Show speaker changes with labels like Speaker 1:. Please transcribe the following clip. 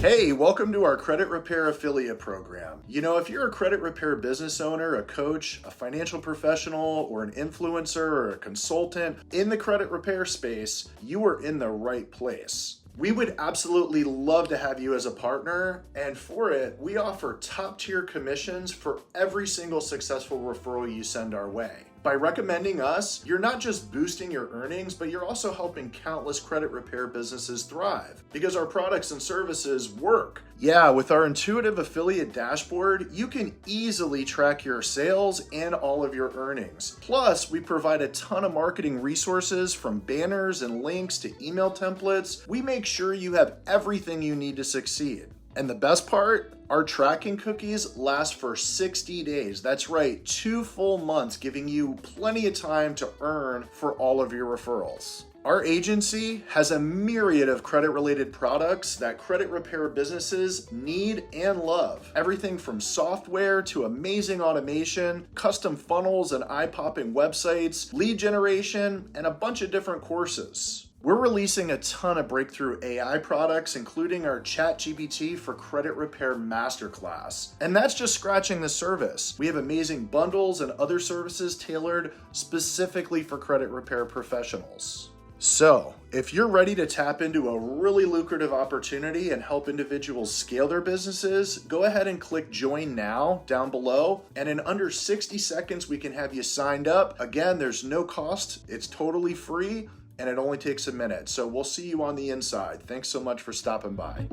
Speaker 1: Hey, welcome to our credit repair affiliate program. You know, if you're a credit repair business owner, a coach, a financial professional, or an influencer or a consultant in the credit repair space, you are in the right place. We would absolutely love to have you as a partner, and for it, we offer top-tier commissions for every single successful referral you send our way. By recommending us, you're not just boosting your earnings, but you're also helping countless credit repair businesses thrive because our products and services work. Yeah, with our intuitive affiliate dashboard, you can easily track your sales and all of your earnings. Plus, we provide a ton of marketing resources from banners and links to email templates. We make sure you have everything you need to succeed. And the best part? Our tracking cookies last for 60 days. That's right, 2 full months, giving you plenty of time to earn for all of your referrals. Our agency has a myriad of credit-related products that credit repair businesses need and love. Everything from software to amazing automation, custom funnels and eye-popping websites, lead generation, and a bunch of different courses. We're releasing a ton of breakthrough AI products, including our ChatGPT for Credit Repair Masterclass. And that's just scratching the surface. We have amazing bundles and other services tailored specifically for credit repair professionals. So, if you're ready to tap into a really lucrative opportunity and help individuals scale their businesses, go ahead and click join now down below. And in under 60 seconds, we can have you signed up. Again, there's no cost. It's totally free. And it only takes a minute. So we'll see you on the inside. Thanks so much for stopping by.